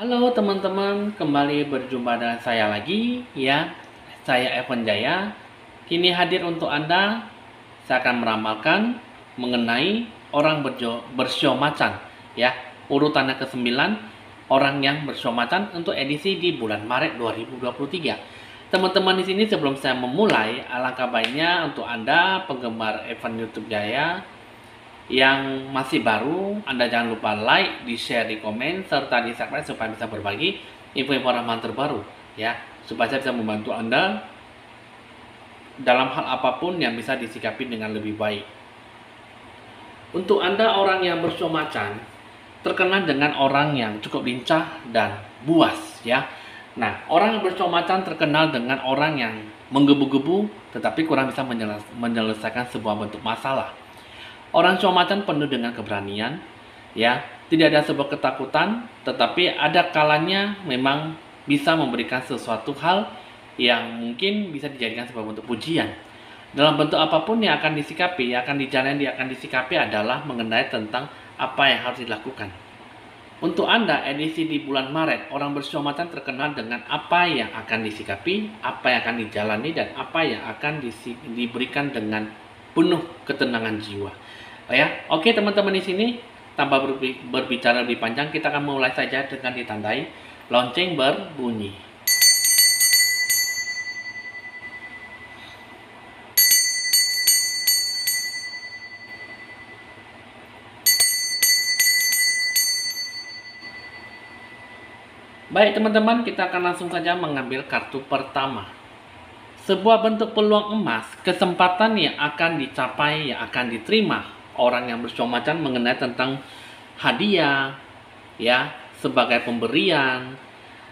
Halo teman-teman, kembali berjumpa dengan saya lagi ya. Saya Evan Jaya. Kini hadir untuk Anda. Saya akan meramalkan mengenai orang bersio macan ya. Urutannya ke-9 orang yang bersio macan untuk edisi di bulan Maret 2023. Teman-teman di sini sebelum saya memulai, alangkah baiknya untuk Anda penggemar Evan YouTube Jaya yang masih baru, Anda jangan lupa like, di share, di komen, serta di subscribe supaya bisa berbagi info-info ramalan terbaru ya, supaya saya bisa membantu Anda dalam hal apapun yang bisa disikapi dengan lebih baik. Untuk Anda orang yang bersio macan, terkenal dengan orang yang cukup lincah dan buas ya. Nah, orang yang bersio macan terkenal dengan orang yang menggebu-gebu tetapi kurang bisa menyelesaikan sebuah bentuk masalah. Orang shio macan penuh dengan keberanian, ya, tidak ada sebuah ketakutan, tetapi ada kalanya memang bisa memberikan sesuatu hal yang mungkin bisa dijadikan sebuah bentuk pujian. Dalam bentuk apapun yang akan disikapi, yang akan dijalani, yang akan disikapi adalah mengenai tentang apa yang harus dilakukan. Untuk Anda, edisi di bulan Maret, orang bersio macan terkenal dengan apa yang akan disikapi, apa yang akan dijalani, dan apa yang akan diberikan dengan penuh ketenangan jiwa. Ya, oke teman-teman di sini tanpa berbicara lebih panjang, kita akan mulai saja dengan ditandai lonceng berbunyi. Baik teman-teman, kita akan langsung saja mengambil kartu pertama. Sebuah bentuk peluang emas, kesempatan yang akan dicapai, yang akan diterima orang yang bersio macan mengenai tentang hadiah, ya, sebagai pemberian,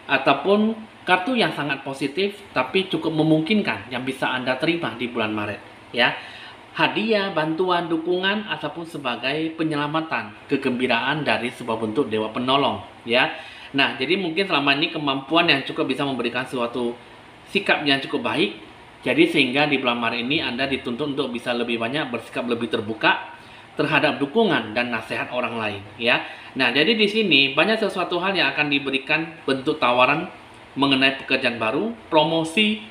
ataupun kartu yang sangat positif tapi cukup memungkinkan yang bisa Anda terima di bulan Maret, ya. Hadiah, bantuan, dukungan, ataupun sebagai penyelamatan, kegembiraan dari sebuah bentuk dewa penolong, ya. Nah, jadi mungkin selama ini kemampuan yang cukup bisa memberikan suatu sikap yang cukup baik. Jadi sehingga di bulan Maret ini Anda dituntut untuk bisa lebih banyak bersikap lebih terbuka terhadap dukungan dan nasihat orang lain, ya. Nah, jadi di sini banyak sesuatu hal yang akan diberikan bentuk tawaran mengenai pekerjaan baru, promosi,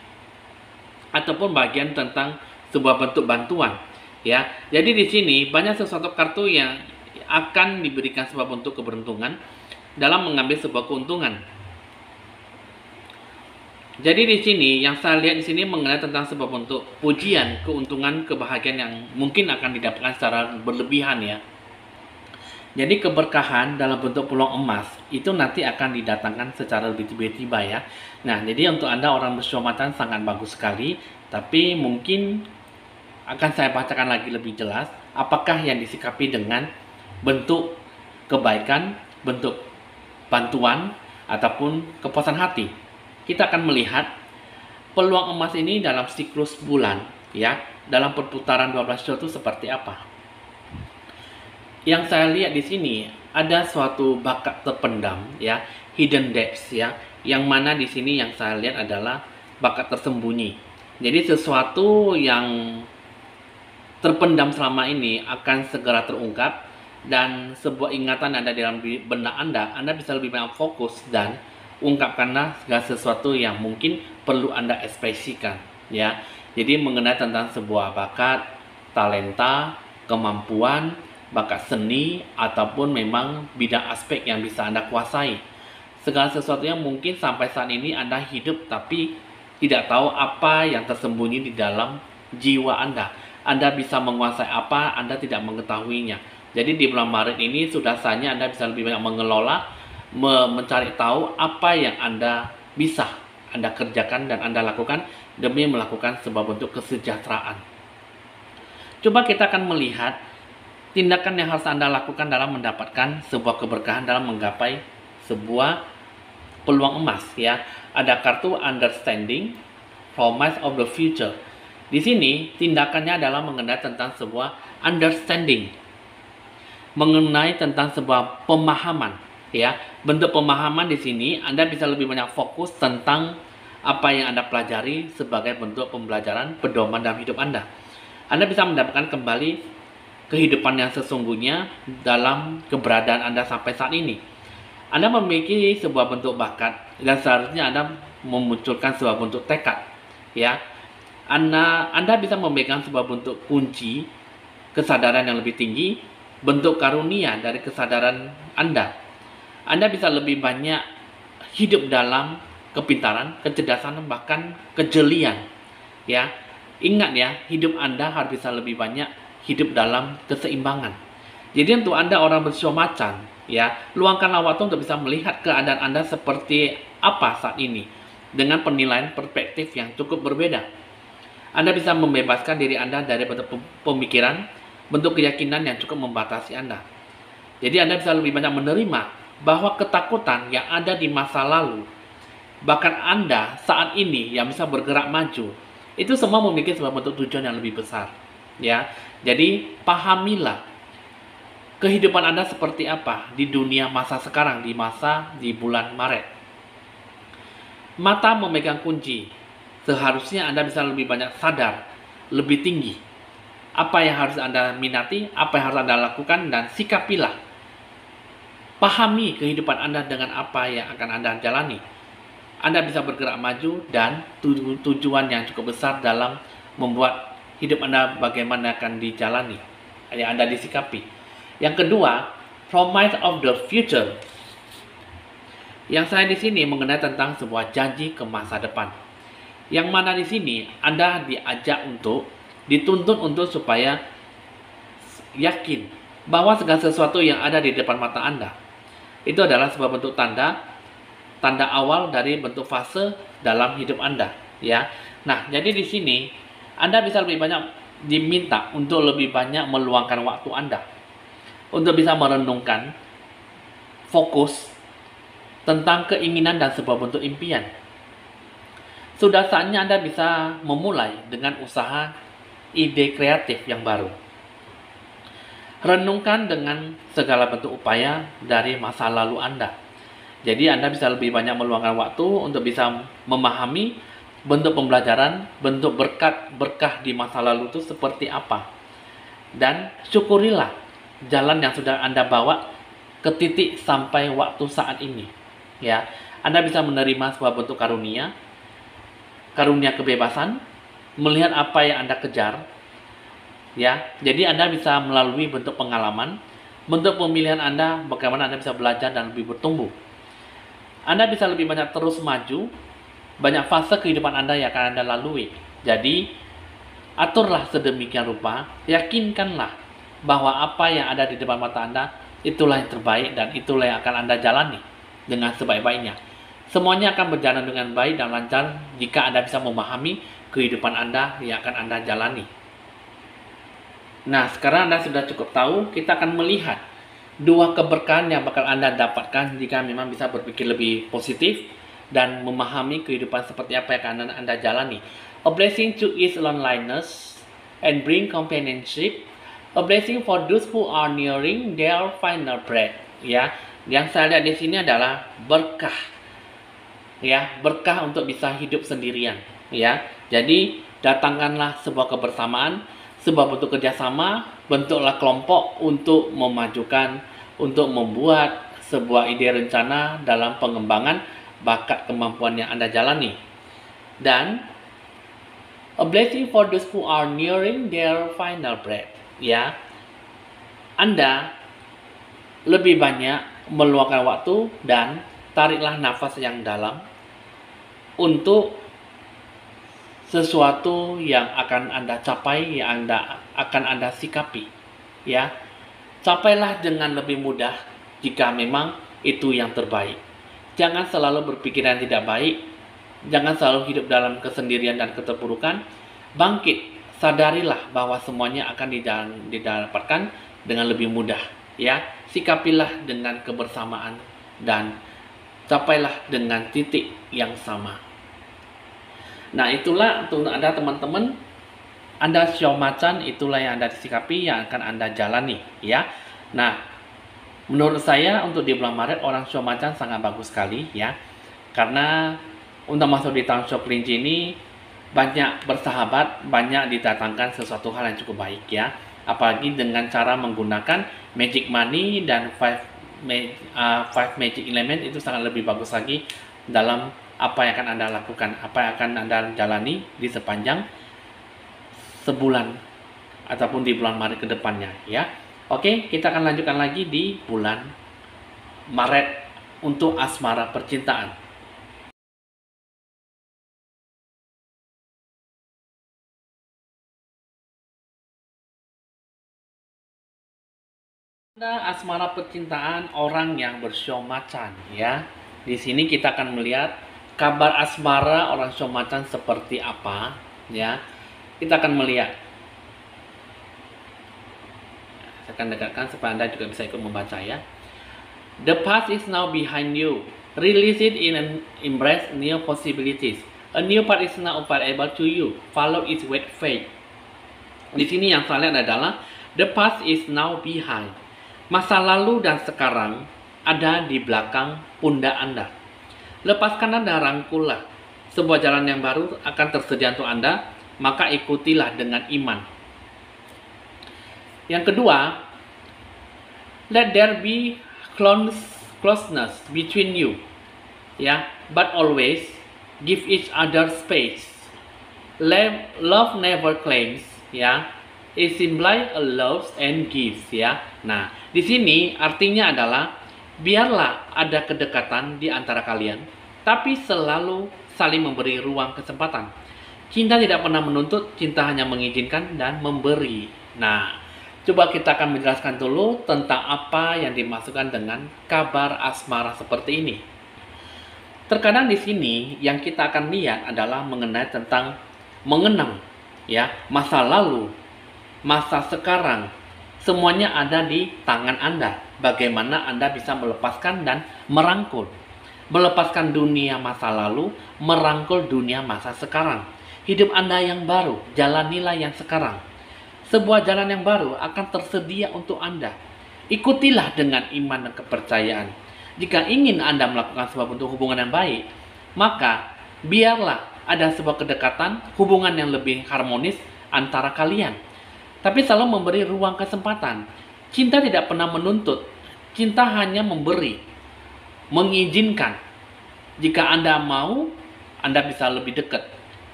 ataupun bagian tentang sebuah bentuk bantuan, ya. Jadi di sini banyak sesuatu kartu yang akan diberikan sebuah bentuk keberuntungan dalam mengambil sebuah keuntungan. Jadi di sini yang saya lihat di sini mengenai tentang sebuah bentuk pujian, keuntungan, kebahagiaan yang mungkin akan didapatkan secara berlebihan ya. Jadi keberkahan dalam bentuk peluang emas itu nanti akan didatangkan secara lebih tiba-tiba ya. Nah, jadi untuk Anda orang bersio macan sangat bagus sekali, tapi mungkin akan saya bacakan lagi lebih jelas apakah yang disikapi dengan bentuk kebaikan, bentuk bantuan, ataupun kepuasan hati. Kita akan melihat peluang emas ini dalam siklus bulan, ya, dalam perputaran 12 show itu seperti apa. Yang saya lihat di sini ada suatu bakat terpendam, ya, hidden depths, ya, yang mana di sini yang saya lihat adalah bakat tersembunyi. Jadi sesuatu yang terpendam selama ini akan segera terungkap, dan sebuah ingatan ada dalam benak Anda bisa lebih banyak fokus dan ungkapkanlah segala sesuatu yang mungkin perlu Anda ekspresikan, ya. Jadi mengenai tentang sebuah bakat, talenta, kemampuan, bakat seni, ataupun memang bidang aspek yang bisa Anda kuasai. Segala sesuatu yang mungkin sampai saat ini Anda hidup tapi tidak tahu apa yang tersembunyi di dalam jiwa Anda. Anda bisa menguasai apa, Anda tidak mengetahuinya. Jadi di bulan Maret ini sudah saatnya Anda bisa lebih banyak mengelola, mencari tahu apa yang Anda bisa Anda kerjakan dan Anda lakukan demi melakukan sebuah bentuk kesejahteraan. Coba kita akan melihat tindakan yang harus Anda lakukan dalam mendapatkan sebuah keberkahan dalam menggapai sebuah peluang emas, ya. Ada kartu understanding, promise of the future. Di sini tindakannya adalah mengenai tentang sebuah understanding, mengenai tentang sebuah pemahaman, ya. Bentuk pemahaman di sini Anda bisa lebih banyak fokus tentang apa yang Anda pelajari sebagai bentuk pembelajaran pedoman dalam hidup Anda. Anda bisa mendapatkan kembali kehidupan yang sesungguhnya dalam keberadaan Anda sampai saat ini. Anda memiliki sebuah bentuk bakat dan seharusnya Anda memunculkan sebuah bentuk tekad, ya. Anda bisa memegang sebuah bentuk kunci kesadaran yang lebih tinggi, bentuk karunia dari kesadaran Anda. Anda bisa lebih banyak hidup dalam kepintaran, kecerdasan, bahkan kejelian, ya. Ingat ya, hidup Anda harus bisa lebih banyak hidup dalam keseimbangan. Jadi untuk Anda orang bersio macan, ya, luangkanlah waktu untuk bisa melihat keadaan Anda seperti apa saat ini dengan penilaian perspektif yang cukup berbeda. Anda bisa membebaskan diri Anda dari bentuk pemikiran, bentuk keyakinan yang cukup membatasi Anda. Jadi Anda bisa lebih banyak menerima bahwa ketakutan yang ada di masa lalu, bahkan Anda saat ini yang bisa bergerak maju, itu semua memiliki sebuah bentuk tujuan yang lebih besar, ya. Jadi pahamilah kehidupan Anda seperti apa di dunia masa sekarang, di bulan Maret. Mata memegang kunci. Seharusnya Anda bisa lebih banyak sadar, lebih tinggi. Apa yang harus Anda minati, apa yang harus Anda lakukan, dan sikapilah. Pahami kehidupan Anda dengan apa yang akan Anda jalani. Anda bisa bergerak maju dan tujuan yang cukup besar dalam membuat hidup Anda bagaimana akan dijalani, yang Anda disikapi. Yang kedua, promise of the future. Yang saya di sini mengenai tentang sebuah janji ke masa depan. Yang mana di sini Anda diajak dituntut untuk supaya yakin bahwa segala sesuatu yang ada di depan mata Anda itu adalah sebuah bentuk tanda awal dari bentuk fase dalam hidup Anda, ya. Nah, jadi di sini Anda bisa lebih banyak diminta untuk lebih banyak meluangkan waktu Anda untuk bisa merenungkan, fokus tentang keinginan dan sebuah bentuk impian. Sudah saatnya Anda bisa memulai dengan usaha ide kreatif yang baru. Renungkan dengan segala bentuk upaya dari masa lalu Anda. Jadi Anda bisa lebih banyak meluangkan waktu untuk bisa memahami bentuk pembelajaran, bentuk berkah di masa lalu itu seperti apa. Dan syukurilah jalan yang sudah Anda bawa ke titik sampai waktu saat ini. Ya, Anda bisa menerima sebuah bentuk karunia kebebasan, melihat apa yang Anda kejar, ya. Jadi Anda bisa melalui bentuk pengalaman, bentuk pemilihan Anda, bagaimana Anda bisa belajar dan lebih bertumbuh. Anda bisa lebih banyak terus maju, banyak fase kehidupan Anda yang akan Anda lalui. Jadi aturlah sedemikian rupa, yakinkanlah bahwa apa yang ada di depan mata Anda itulah yang terbaik dan itulah yang akan Anda jalani dengan sebaik-baiknya. Semuanya akan berjalan dengan baik dan lancar jika Anda bisa memahami kehidupan Anda yang akan Anda jalani. Nah, sekarang Anda sudah cukup tahu, kita akan melihat dua keberkahan yang bakal Anda dapatkan jika memang bisa berpikir lebih positif dan memahami kehidupan seperti apa yang akan Anda jalani. A blessing to ease loneliness and bring companionship. A blessing for those who are nearing their final breath. Ya, yang saya lihat di sini adalah berkah. Ya, berkah untuk bisa hidup sendirian, ya. Jadi datangkanlah sebuah kebersamaan, sebuah bentuk kerjasama, bentuklah kelompok untuk memajukan, untuk membuat sebuah ide rencana dalam pengembangan bakat kemampuan yang Anda jalani. Dan a blessing for those who are nearing their final breath, ya. Anda lebih banyak meluangkan waktu dan tariklah nafas yang dalam untuk sesuatu yang akan Anda capai, yang akan Anda sikapi, ya. Capailah dengan lebih mudah jika memang itu yang terbaik. Jangan selalu berpikiran tidak baik, jangan selalu hidup dalam kesendirian dan keterpurukan. Bangkit, sadarilah bahwa semuanya akan didapatkan dengan lebih mudah, ya. Sikapilah dengan kebersamaan dan capailah dengan titik yang sama. Nah, itulah untuk Anda teman-teman. Anda sio macan, itulah yang Anda sikapi, yang akan Anda jalani, ya. Nah, menurut saya untuk di bulan Maret orang sio macan sangat bagus sekali, ya. Karena untuk masuk di tahun sio kelinci ini banyak bersahabat, banyak didatangkan sesuatu hal yang cukup baik, ya. Apalagi dengan cara menggunakan magic money dan five five magic element itu sangat lebih bagus lagi dalam apa yang akan Anda lakukan, apa yang akan Anda jalani di sepanjang sebulan ataupun di bulan Maret ke depannya ya. Oke, kita akan lanjutkan lagi di bulan Maret untuk asmara percintaan. Ada asmara percintaan orang yang bersio macan ya. Di sini kita akan melihat kabar asmara orang sio macan seperti apa ya. Kita akan melihat. Saya akan dekatkan supaya Anda juga bisa ikut membaca ya. The past is now behind you. Release it in and embrace new possibilities. A new path is now available to you. Follow it with faith. Di sini yang saya lihat adalah the past is now behind. Masa lalu dan sekarang ada di belakang pundak Anda. Lepaskan Anda, rangkullah. Sebuah jalan yang baru akan tersedia untuk Anda, maka ikutilah dengan iman. Yang kedua, let there be closeness between you. Ya, but always give each other space. Love never claims, ya. It implies a love and gives, ya. Nah, di sini artinya adalah biarlah ada kedekatan di antara kalian, tapi selalu saling memberi ruang kesempatan. Cinta tidak pernah menuntut, cinta hanya mengizinkan dan memberi. Nah, coba kita akan menjelaskan dulu tentang apa yang dimaksudkan dengan kabar asmara seperti ini. Terkadang di sini yang kita akan lihat adalah mengenai tentang mengenang, ya, masa lalu, masa sekarang, semuanya ada di tangan Anda. Bagaimana Anda bisa melepaskan dan merangkul. Melepaskan dunia masa lalu, merangkul dunia masa sekarang. Hidup Anda yang baru, jalanilah yang sekarang. Sebuah jalan yang baru akan tersedia untuk Anda. Ikutilah dengan iman dan kepercayaan. Jika ingin Anda melakukan sebuah bentuk hubungan yang baik, maka biarlah ada sebuah kedekatan, hubungan yang lebih harmonis antara kalian. Tapi selalu memberi ruang kesempatan. Cinta tidak pernah menuntut. Cinta hanya memberi. Mengizinkan. Jika Anda mau, Anda bisa lebih dekat.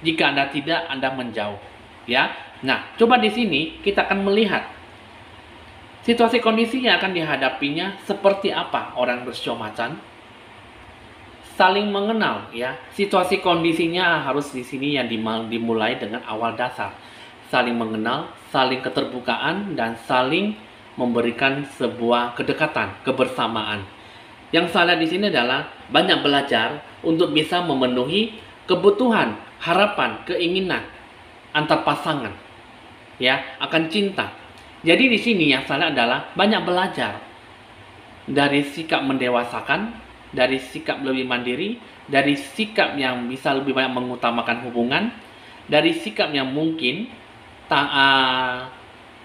Jika Anda tidak, Anda menjauh. Ya. Nah, coba di sini kita akan melihat situasi kondisi yang akan dihadapinya seperti apa orang bersio macan. Saling mengenal, ya. Situasi kondisinya harus di sini yang dimulai dengan awal dasar. Saling mengenal, saling keterbukaan, dan saling memberikan sebuah kedekatan, kebersamaan. Yang saya lihat di sini adalah banyak belajar untuk bisa memenuhi kebutuhan, harapan, keinginan antar pasangan, ya, akan cinta. Jadi di sini yang saya lihat adalah banyak belajar dari sikap mendewasakan, dari sikap lebih mandiri, dari sikap yang bisa lebih banyak mengutamakan hubungan, dari sikap yang mungkin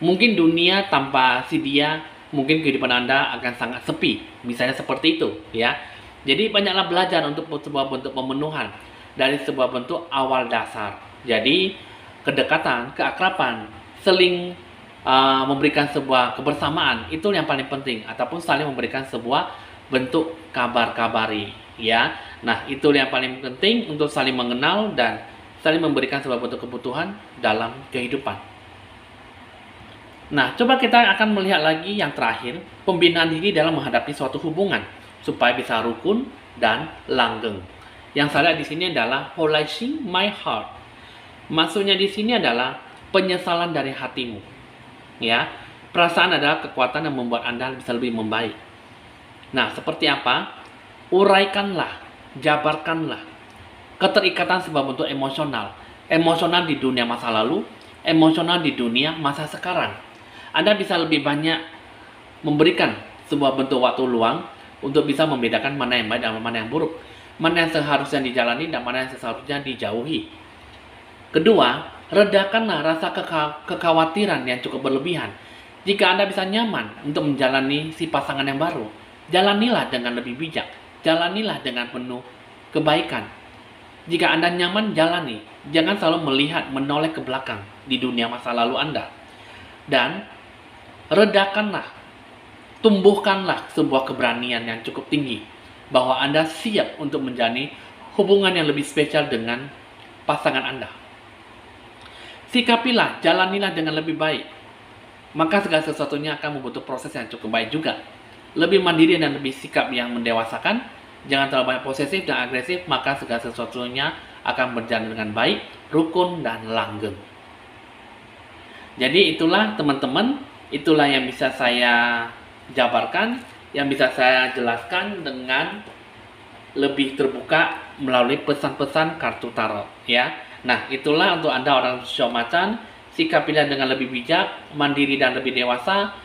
mungkin dunia tanpa si dia, mungkin kehidupan Anda akan sangat sepi, misalnya seperti itu, ya. Jadi banyaklah belajar untuk sebuah bentuk pemenuhan dari sebuah bentuk awal dasar. Jadi kedekatan, keakraban, saling memberikan sebuah kebersamaan, itu yang paling penting, ataupun saling memberikan sebuah bentuk kabar-kabari, ya. Nah, itu yang paling penting untuk saling mengenal dan saling memberikan sebuah bentuk kebutuhan dalam kehidupan. Nah, coba kita akan melihat lagi yang terakhir, pembinaan diri dalam menghadapi suatu hubungan supaya bisa rukun dan langgeng. Yang saya lihat di sini adalah polishing my heart. Maksudnya di sini adalah penyesalan dari hatimu. Ya, perasaan adalah kekuatan yang membuat Anda bisa lebih membaik. Nah, seperti apa? Uraikanlah, jabarkanlah keterikatan sebuah bentuk emosional. Emosional di dunia masa lalu, emosional di dunia masa sekarang. Anda bisa lebih banyak memberikan sebuah bentuk waktu luang untuk bisa membedakan mana yang baik dan mana yang buruk. Mana yang seharusnya dijalani dan mana yang seharusnya dijauhi. Kedua, redakanlah rasa kekhawatiran yang cukup berlebihan. Jika Anda bisa nyaman untuk menjalani si pasangan yang baru, jalanilah dengan lebih bijak. Jalanilah dengan penuh kebaikan. Jika Anda nyaman, jalani. Jangan selalu melihat, menoleh ke belakang di dunia masa lalu Anda. Dan redakanlah tumbuhkanlah sebuah keberanian yang cukup tinggi bahwa Anda siap untuk menjalani hubungan yang lebih spesial dengan pasangan Anda. Sikapilah, jalanilah dengan lebih baik. Maka segala sesuatunya akan membutuhkan proses yang cukup baik juga. Lebih mandiri dan lebih sikap yang mendewasakan, jangan terlalu banyak posesif dan agresif, maka segala sesuatunya akan berjalan dengan baik, rukun, dan langgeng. Jadi itulah teman-teman, itulah yang bisa saya jabarkan, yang bisa saya jelaskan dengan lebih terbuka melalui pesan-pesan kartu tarot ya. Nah, itulah untuk Anda orang show macan, sikapilah dengan lebih bijak, mandiri dan lebih dewasa.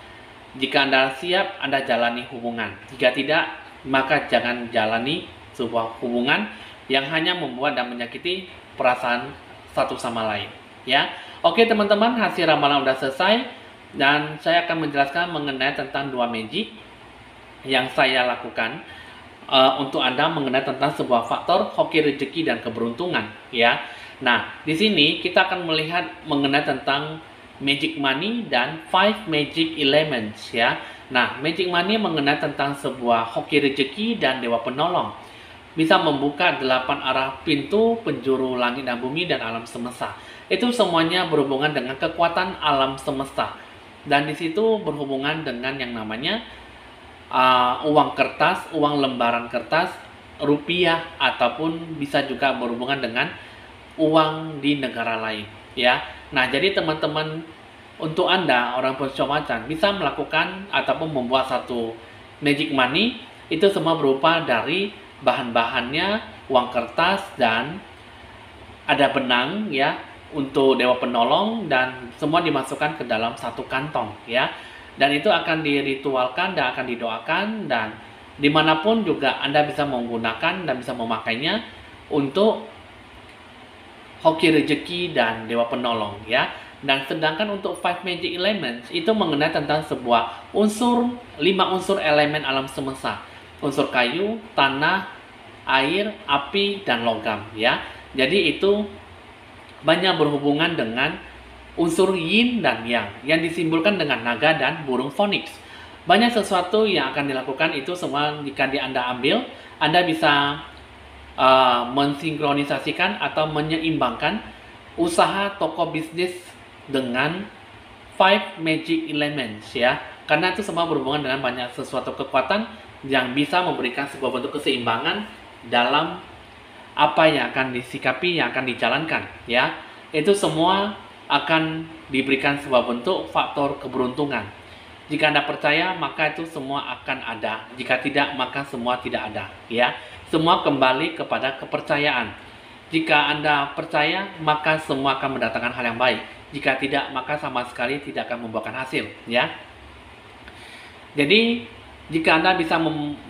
Jika Anda siap, Anda jalani hubungan. Jika tidak, maka jangan jalani sebuah hubungan yang hanya membuat dan menyakiti perasaan satu sama lain ya. Oke teman-teman, hasil ramalan udah selesai dan saya akan menjelaskan mengenai tentang 2 magic yang saya lakukan untuk Anda mengenai tentang sebuah faktor hoki rezeki dan keberuntungan ya. Nah, di sini kita akan melihat mengenai tentang magic money dan 5 magic elements ya. Nah, magic money mengenai tentang sebuah hoki rezeki dan dewa penolong. Bisa membuka 8 arah pintu penjuru langit dan bumi dan alam semesta. Itu semuanya berhubungan dengan kekuatan alam semesta. Dan di situ berhubungan dengan yang namanya uang kertas, uang lembaran kertas, rupiah, ataupun bisa juga berhubungan dengan uang di negara lain ya. Nah, jadi teman-teman, untuk Anda orang pencoba macan bisa melakukan ataupun membuat satu magic money, itu semua berupa dari bahan-bahannya uang kertas dan ada benang ya untuk dewa penolong, dan semua dimasukkan ke dalam satu kantong ya. Dan itu akan diritualkan dan akan didoakan, dan dimanapun juga Anda bisa menggunakan dan bisa memakainya untuk hoki rezeki dan dewa penolong ya. Dan sedangkan untuk 5 magic elements itu mengenai tentang sebuah unsur, 5 unsur elemen alam semesta. Unsur kayu, tanah, air, api, dan logam ya. Jadi itu banyak berhubungan dengan unsur yin dan yang disimbolkan dengan naga dan burung phoenix. Banyak sesuatu yang akan dilakukan itu semua jika Anda ambil, Anda bisa mensinkronisasikan atau menyeimbangkan usaha toko bisnis dengan 5 magic elements ya. Karena itu semua berhubungan dengan banyak sesuatu kekuatan yang bisa memberikan sebuah bentuk keseimbangan dalam apa yang akan disikapi, yang akan dijalankan ya. Itu semua akan diberikan sebuah bentuk faktor keberuntungan. Jika Anda percaya, maka itu semua akan ada. Jika tidak, maka semua tidak ada ya. Semua kembali kepada kepercayaan. Jika Anda percaya, maka semua akan mendatangkan hal yang baik. Jika tidak, maka sama sekali tidak akan membuahkan hasil ya. Jadi jika Anda bisa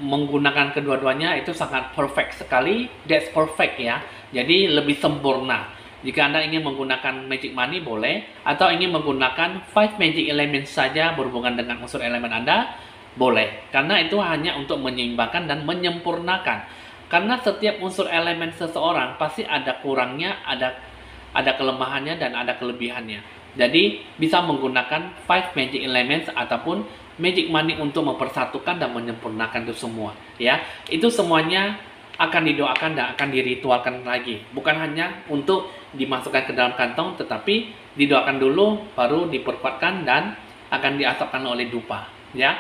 menggunakan kedua-duanya, itu sangat perfect sekali. That's perfect ya. Jadi lebih sempurna. Jika Anda ingin menggunakan magic money boleh, atau ingin menggunakan 5 magic elements saja berhubungan dengan unsur elemen Anda boleh. Karena itu hanya untuk menyeimbangkan dan menyempurnakan. Karena setiap unsur elemen seseorang pasti ada kurangnya, ada kelemahannya, dan ada kelebihannya. Jadi bisa menggunakan 5 magic elements ataupun magic money untuk mempersatukan dan menyempurnakan itu semua ya. Itu semuanya akan didoakan dan akan diritualkan lagi, bukan hanya untuk dimasukkan ke dalam kantong, tetapi didoakan dulu baru diperkuatkan dan akan diasapkan oleh dupa ya.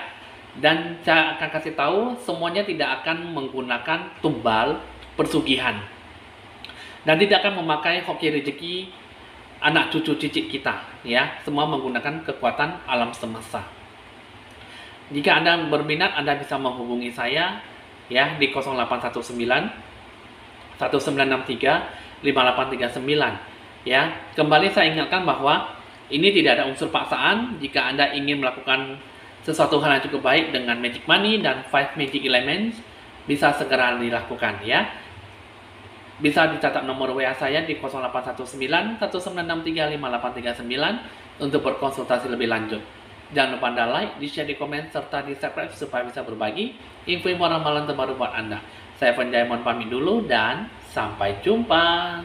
Dan saya akan kasih tahu semuanya tidak akan menggunakan tumbal persugihan dan tidak akan memakai hoki rezeki anak cucu cicit kita ya. Semua menggunakan kekuatan alam semesta. Jika Anda berminat, Anda bisa menghubungi saya ya di 0819 1963 5839 ya. Kembali saya ingatkan bahwa ini tidak ada unsur paksaan. Jika Anda ingin melakukan sesuatu hal yang cukup baik dengan magic money dan 5 magic elements, bisa segera dilakukan ya. Bisa dicatat nomor WA saya di 0819 1963 5839 untuk berkonsultasi lebih lanjut. Jangan lupa Anda like, di-share, di komen, serta di subscribe supaya bisa berbagi info ramalan terbaru buat Anda. Saya Evan Jaya mohon pamit dulu dan sampai jumpa.